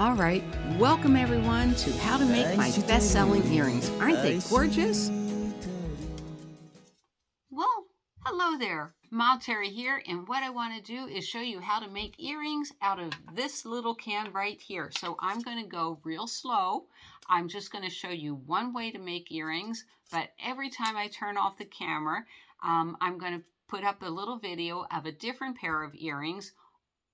All right, welcome everyone to How to Make My Best-Selling Earrings. Aren't they gorgeous? Well, hello there. Mod Terry here, and what I want to do is show you how to make earrings out of this little can right here. So I'm going to go real slow. I'm just going to show you one way to make earrings, but every time I turn off the camera, I'm going to put up a little video of a different pair of earrings,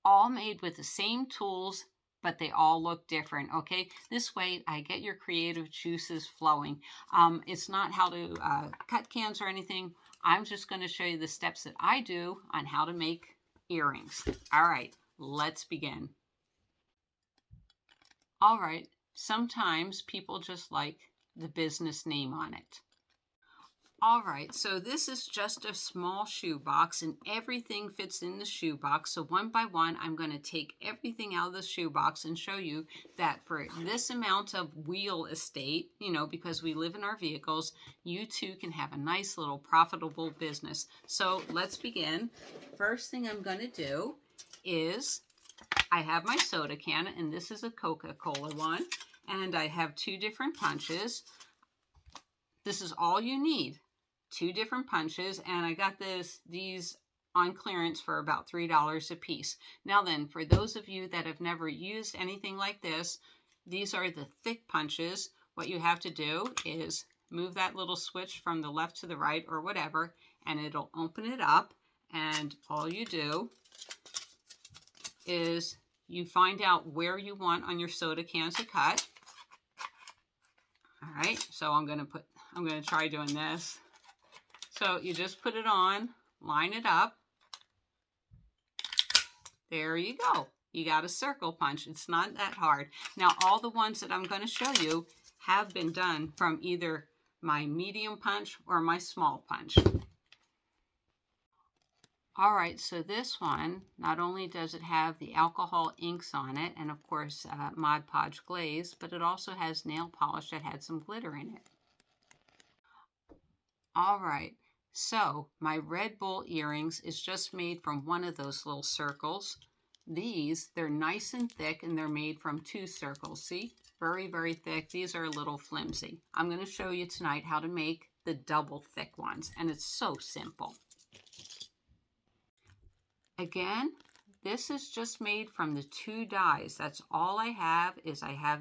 all made with the same tools, but they all look different, okay? This way I get your creative juices flowing. It's not how to cut cans or anything. I'm just going to show you the steps that I do on how to make earrings. All right, let's begin. All right, sometimes people just like the business name on it. All right, so this is just a small shoebox and everything fits in the shoebox. So one by one, I'm going to take everything out of the shoebox and show you that for this amount of wheel estate, you know, because we live in our vehicles, you too can have a nice little profitable business. So let's begin. First thing I'm going to do is I have my soda can, and this is a Coca-Cola one, and I have two different punches. This is all you need. Two different punches, and I got these on clearance for about $3 a piece. Now then, for those of you that have never used anything like this, these are the thick punches. What you have to do is move that little switch from the left to the right or whatever, and it'll open it up, and all you do is you find out where you want on your soda can to cut. All right, so I'm gonna try doing this. So you just put it on, line it up. There you go. You got a circle punch. It's not that hard. Now, all the ones that I'm going to show you have been done from either my medium punch or my small punch. All right, so this one, not only does it have the alcohol inks on it, and of course Mod Podge glaze, but it also has nail polish that had some glitter in it. All right. So my Red Bull earrings is just made from one of those little circles. These, they're nice and thick, and they're made from two circles. See, very, very thick. These are a little flimsy. I'm going to show you tonight how to make the double thick ones, and it's so simple. Again, this is just made from the two dies. That's all I have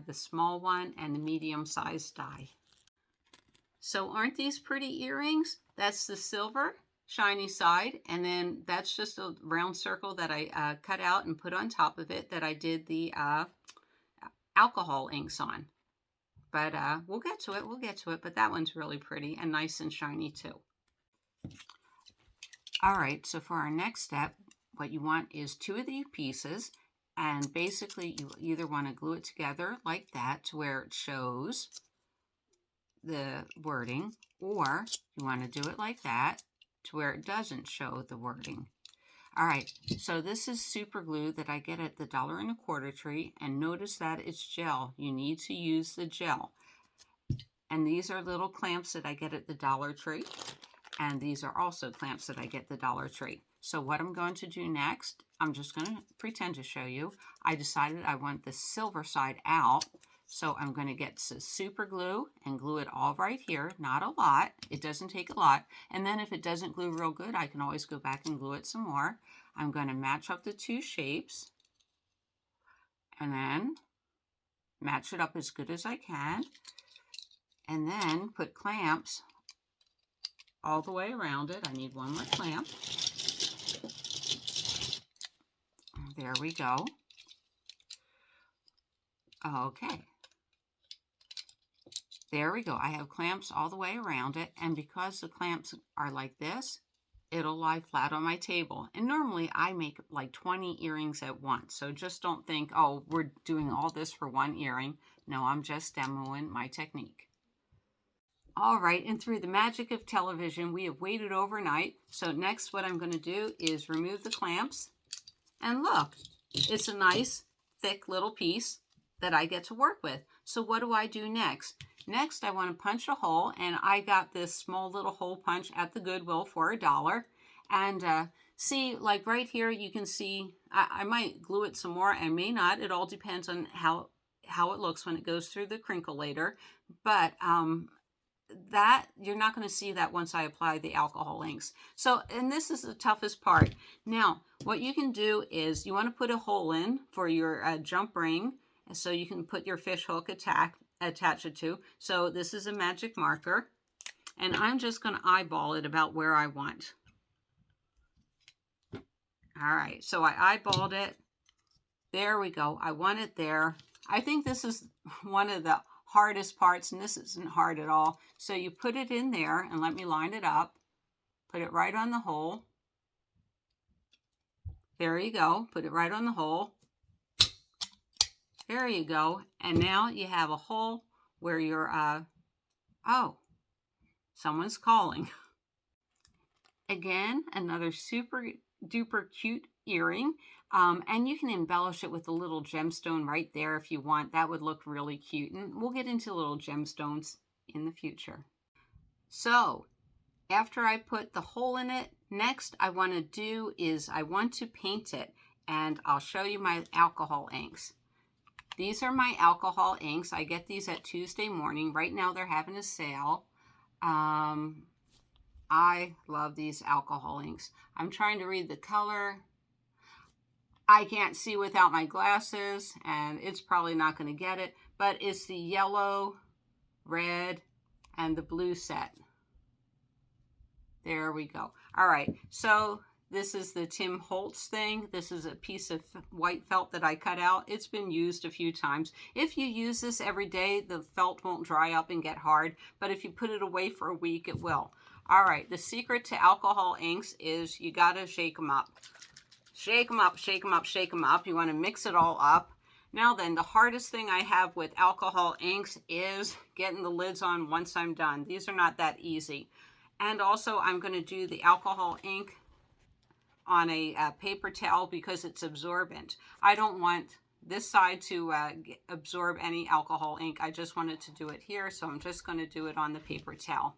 the small one and the medium-sized die. So aren't these pretty earrings? That's the silver shiny side, and then that's just a round circle that I cut out and put on top of it that I did the alcohol inks on. But we'll get to it, but that one's really pretty and nice and shiny too. All right, so for our next step, what you want is two of these pieces, and basically you either want to glue it together like that to where it shows the wording, or you want to do it like that to where it doesn't show the wording. All right, so this is super glue that I get at the $1.25 tree, and notice that it's gel. You need to use the gel. And these are little clamps that I get at the Dollar Tree, and these are also clamps that I get at the Dollar Tree. So what I'm going to do next, I'm just going to pretend to show you. I decided I want the silver side out. So I'm going to get some super glue and glue it all right here. Not a lot. It doesn't take a lot. And then if it doesn't glue real good, I can always go back and glue it some more. I'm going to match up the two shapes and then match it up as good as I can. And then put clamps all the way around it. I need one more clamp. There we go. Okay. There we go. I have clamps all the way around it, and because the clamps are like this, it'll lie flat on my table. And normally I make like 20 earrings at once, so just don't think, oh, we're doing all this for one earring. No, I'm just demoing my technique. All right, and through the magic of television, we have waited overnight. So next what I'm going to do is remove the clamps, and look, it's a nice thick little piece that I get to work with. So what do I do next? Next, I want to punch a hole, and I got this small little hole punch at the Goodwill for $1. And See, like right here, you can see, I might glue it some more. I may not. It all depends on how it looks when it goes through the crinkleator. But that, you're not going to see that once I apply the alcohol inks. So, and this is the toughest part. Now, what you can do is you want to put a hole in for your jump ring, so you can put your fish hook attach it to. So this is a magic marker, and I'm just going to eyeball it about where I want. All right, so I eyeballed it. There we go. I want it there. I think this is one of the hardest parts, and this isn't hard at all. So you put it in there, and let me line it up. Put it right on the hole. There you go. Put it right on the hole. There you go. And now you have a hole where you're, oh, someone's calling. Again, another super duper cute earring. And you can embellish it with a little gemstone right there if you want. That would look really cute. And we'll get into little gemstones in the future. So after I put the hole in it, next I want to do is I want to paint it. And I'll show you my alcohol inks. These are my alcohol inks. I get these at Tuesday morning. Right now they're having a sale. I love these alcohol inks. I'm trying to read the color. I can't see without my glasses, and it's probably not going to get it, but it's the yellow, red, and the blue set. There we go. All right, so this is the Tim Holtz thing. This is a piece of white felt that I cut out. It's been used a few times. If you use this every day, the felt won't dry up and get hard, but if you put it away for a week, it will. All right, the secret to alcohol inks is you gotta shake them up. Shake them up, shake them up, shake them up. You wanna mix it all up. Now then, the hardest thing I have with alcohol inks is getting the lids on once I'm done. These are not that easy. And also, I'm gonna do the alcohol ink on a paper towel because it's absorbent. I don't want this side to absorb any alcohol ink. I just wanted to do it here, so I'm just gonna do it on the paper towel.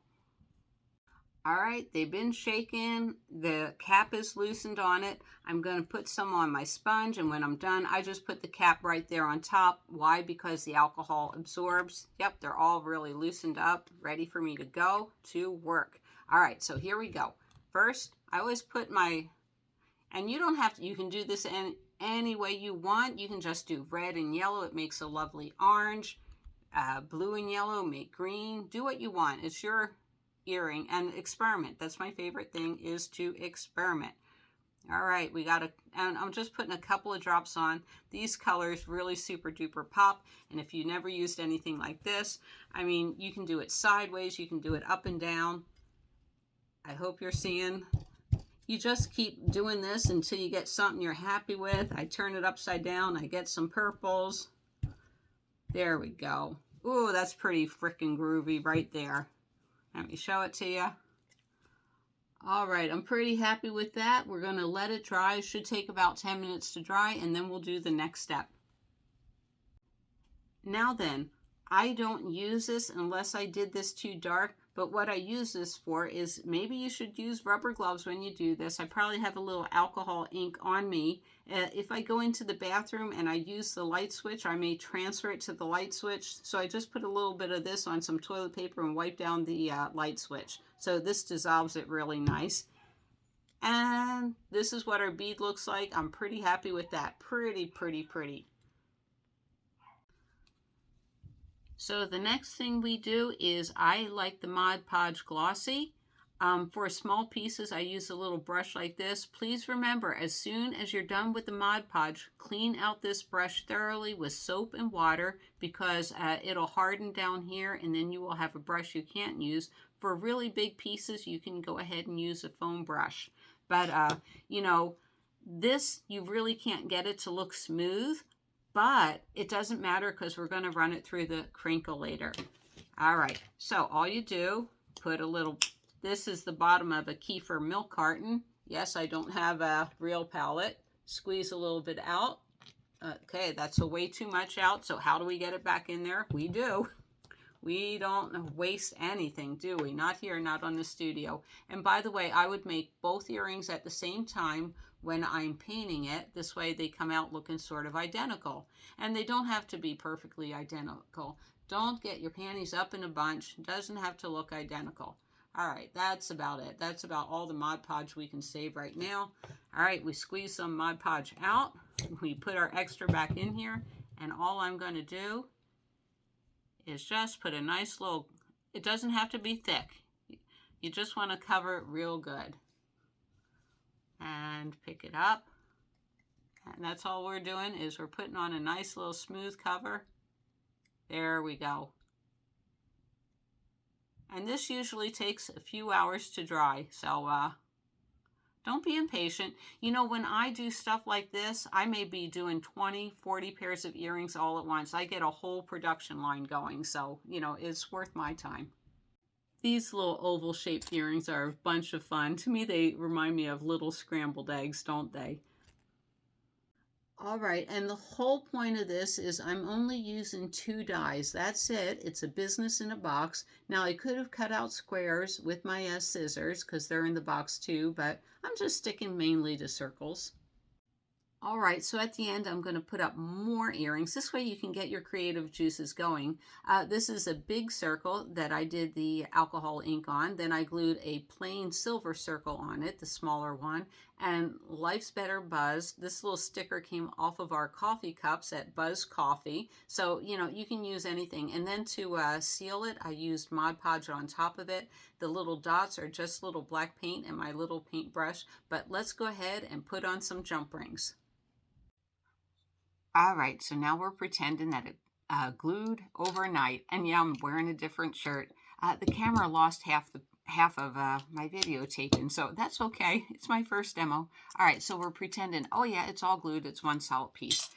All right, they've been shaken. The cap is loosened on it. I'm going to put some on my sponge, and when I'm done, I just put the cap right there on top. Why? Because the alcohol absorbs. Yep, they're all really loosened up, ready for me to go to work. All right, so here we go. First, I always put my, and you don't have to, you can do this in any way you want. You can just do red and yellow. It makes a lovely orange. Blue and yellow make green. Do what you want. It's your earring, and experiment. That's my favorite thing, is to experiment. All right, we got and I'm just putting a couple of drops on. These colors really super duper pop, and if you never used anything like this, I mean, you can do it sideways, you can do it up and down. I hope you're seeing. You just keep doing this until you get something you're happy with. I turn it upside down, I get some purples. There we go. Ooh, that's pretty freaking groovy right there. Let me show it to you. All right, I'm pretty happy with that. We're going to let it dry. It should take about 10 minutes to dry, and then we'll do the next step. Now then, I don't use this unless I did this too dark, but what I use this for is, maybe you should use rubber gloves when you do this. I probably have a little alcohol ink on me. If I go into the bathroom and I use the light switch, I may transfer it to the light switch. So I just put a little bit of this on some toilet paper and wipe down the light switch. So this dissolves it really nice. And this is what our bead looks like. I'm pretty happy with that. Pretty, pretty, pretty. So the next thing we do is, I like the Mod Podge Glossy. For small pieces, I use a little brush like this. Please remember, as soon as you're done with the Mod Podge, clean out this brush thoroughly with soap and water, because it'll harden down here, and then you will have a brush you can't use. For really big pieces, you can go ahead and use a foam brush. But, you know, this, you really can't get it to look smooth. But it doesn't matter because we're going to run it through the crinkleator. All right, so all you do, put a little, this is the bottom of a kefir milk carton. Yes, I don't have a real palette. Squeeze a little bit out. Okay, that's a way too much out, so how do we get it back in there? We do. We don't waste anything, do we? Not here, not on the studio. And by the way, I would make both earrings at the same time when I'm painting it. This way they come out looking sort of identical. And they don't have to be perfectly identical. Don't get your panties up in a bunch. It doesn't have to look identical. All right, that's about it. That's about all the Mod Podge we can save right now. All right, we squeeze some Mod Podge out. We put our extra back in here. And all I'm going to do is just put a nice little, it doesn't have to be thick. You just want to cover it real good. And pick it up. And that's all we're doing is we're putting on a nice little smooth cover. There we go. And this usually takes a few hours to dry. So don't be impatient. You know, when I do stuff like this, I may be doing 20, 40 pairs of earrings all at once. I get a whole production line going. So, you know, it's worth my time. These little oval shaped earrings are a bunch of fun. To me, they remind me of little scrambled eggs, don't they? All right, and the whole point of this is I'm only using 2 dies. That's it. It's a business in a box. Now, I could have cut out squares with my scissors because they're in the box too, but I'm just sticking mainly to circles. All right, so at the end, I'm going to put up more earrings. This way you can get your creative juices going. This is a big circle that I did the alcohol ink on. Then I glued a plain silver circle on it, the smaller one. And Life's Better Buzz. This little sticker came off of our coffee cups at Buzz Coffee. So, you know, you can use anything. And then to seal it, I used Mod Podge on top of it. The little dots are just little black paint and my little paintbrush. But let's go ahead and put on some jump rings. All right, so now we're pretending that it glued overnight. And yeah, I'm wearing a different shirt. The camera lost half of my videotaping, so that's okay. It's my first demo. All right, so we're pretending, oh yeah, it's all glued. It's one solid piece.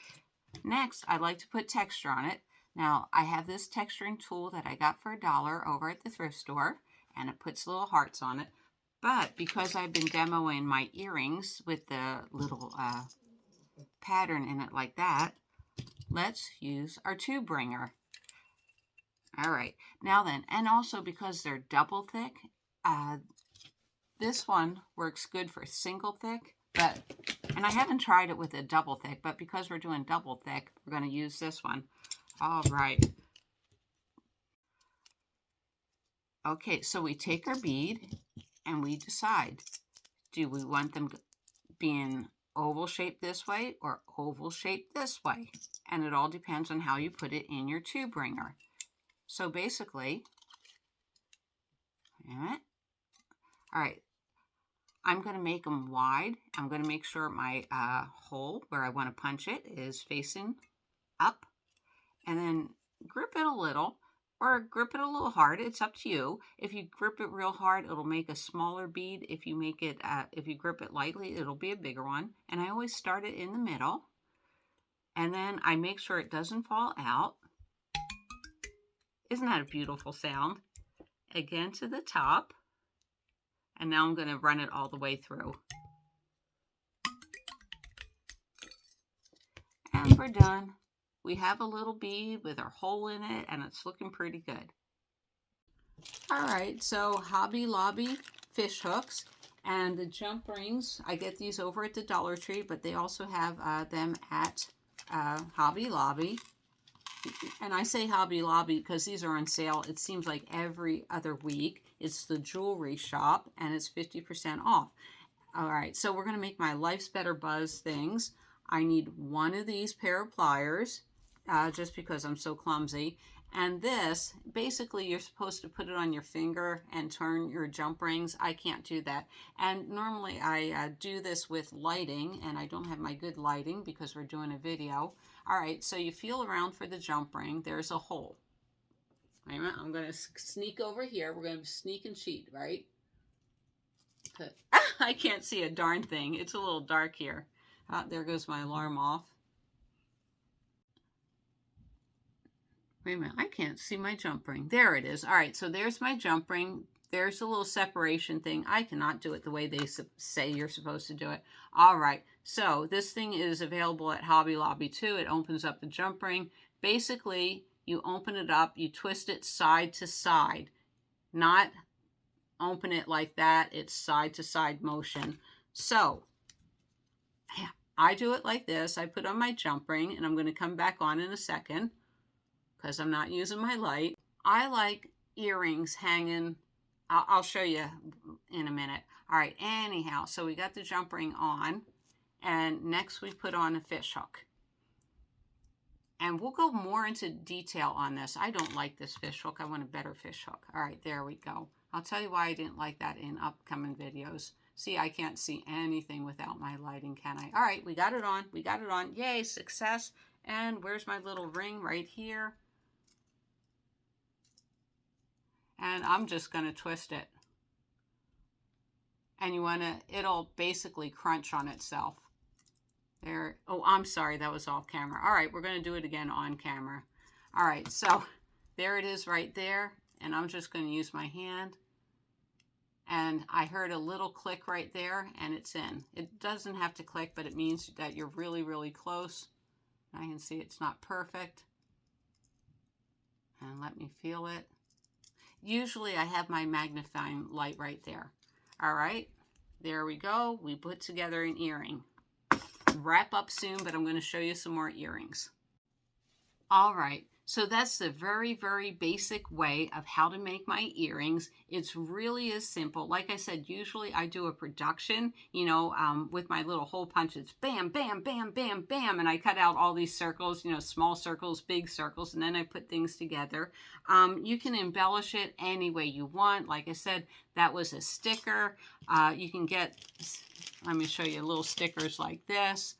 Next, I like to put texture on it. Now, I have this texturing tool that I got for $1 over at the thrift store, and it puts little hearts on it. But because I've been demoing my earrings with the little pattern in it like that, let's use our tube bringer. All right, now then, and also because they're double thick, this one works good for single thick, and I haven't tried it with a double thick, but because we're doing double thick, we're going to use this one. All right. Okay, so we take our bead and we decide, do we want them being oval shaped this way or oval shaped this way? And it all depends on how you put it in your tube bringer. So basically, wait a minute. All right, I'm going to make them wide. I'm going to make sure my hole where I want to punch it is facing up, and then grip it a little or grip it a little hard. It's up to you. If you grip it real hard, it'll make a smaller bead. If you make it, if you grip it lightly, it'll be a bigger one. And I always start it in the middle, and then I make sure it doesn't fall out. Isn't that a beautiful sound? Again to the top. And now I'm going to run it all the way through. And we're done. We have a little bead with our hole in it, and it's looking pretty good. All right, so Hobby Lobby fish hooks and the jump rings. I get these over at the Dollar Tree, but they also have them at Hobby Lobby. And I say Hobby Lobby because these are on sale. It seems like every other week. It's the jewelry shop, and it's 50% off. All right, so we're going to make my Life's Better Buzz things. I need one of these pair of pliers, just because I'm so clumsy. And this, basically, you're supposed to put it on your finger and turn your jump rings. I can't do that. And normally I do this with lighting, and I don't have my good lighting because we're doing a video. All right, so you feel around for the jump ring. There's a hole. Wait a minute, I'm going to sneak over here. We're going to sneak and cheat, right? I can't see a darn thing. It's a little dark here. There goes my alarm off. Wait a minute, I can't see my jump ring. There it is. All right, so there's my jump ring. There's a little separation thing. I cannot do it the way they say you're supposed to do it. All right, so this thing is available at Hobby Lobby too. It opens up the jump ring. Basically, you open it up, you twist it side to side, not open it like that. It's side to side motion. So I do it like this. I put on my jump ring, and I'm going to come back on in a second because I'm not using my light. I like earrings hanging. I'll show you in a minute. All right, anyhow, so we got the jump ring on, and next we put on a fish hook. And we'll go more into detail on this. I don't like this fish hook. I want a better fish hook. All right, there we go. I'll tell you why I didn't like that in upcoming videos. See, I can't see anything without my lighting, can I? All right, we got it on. We got it on. Yay, success. And where's my little ring? Right here. And I'm just going to twist it. And you want to, it'll basically crunch on itself. There. Oh, I'm sorry, that was off camera. All right, we're going to do it again on camera. All right, so there it is right there. And I'm just going to use my hand. And I heard a little click right there, and it's in. It doesn't have to click, but it means that you're really, really close. I can see it's not perfect. And let me feel it. Usually I have my magnifying light right there. All right, there we go. We put together an earring. Wrap up soon, but I'm going to show you some more earrings. All right. So that's the very, very basic way of how to make my earrings. It's really as simple. Like I said, usually I do a production, you know, with my little hole punch. It's bam, bam, bam, bam, bam. And I cut out all these circles, you know, small circles, big circles, and then I put things together. You can embellish it any way you want. Like I said, that was a sticker. You can get, let me show you little stickers like this.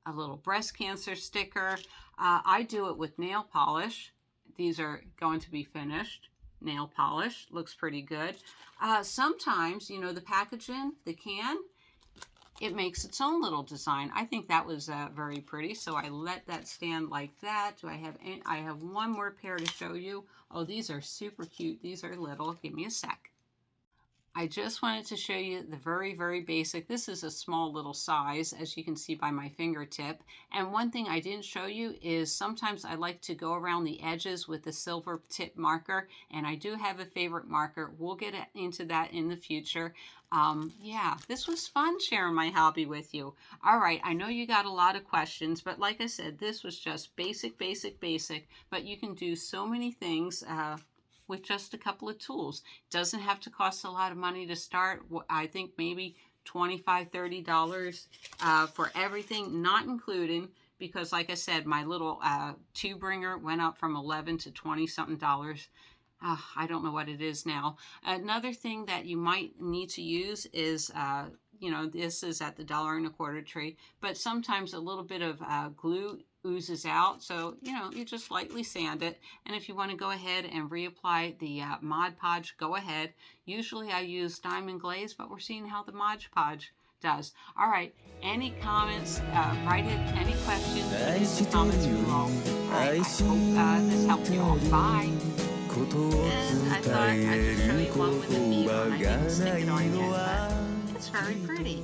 A little breast cancer sticker. I do it with nail polish. These are going to be finished. Nail polish looks pretty good. Sometimes, you know, the packaging, the can, it makes its own little design. I think that was very pretty, so I let that stand like that. Do I have any? I have one more pair to show you. Oh, these are super cute. These are little. Give me a sec. I just wanted to show you the very, very basic. This is a small little size, as you can see by my fingertip. And one thing I didn't show you is sometimes I like to go around the edges with a silver tip marker. And I do have a favorite marker. We'll get into that in the future. Yeah, this was fun sharing my hobby with you. All right, I know you got a lot of questions, but like I said, this was just basic, basic, basic. But you can do so many things with just a couple of tools. Doesn't have to cost a lot of money to start. I think maybe $25, $30 for everything, not including, because like I said, my little tube ringer went up from $11 to $20 something. I don't know what it is now. Another thing that you might need to use is, you know, this is at the $1.25 tree, but sometimes a little bit of glue oozes out. So, you know, you just lightly sand it. And if you want to go ahead and reapply the Mod Podge, go ahead. Usually I use diamond glaze, but we're seeing how the Mod Podge does. All right. Any comments, write it. Any questions, in the comments below. All right. I hope this helped you all. Bye. And I thought I could show you one with a beaver. I didn't stick it on yet, but it's very pretty.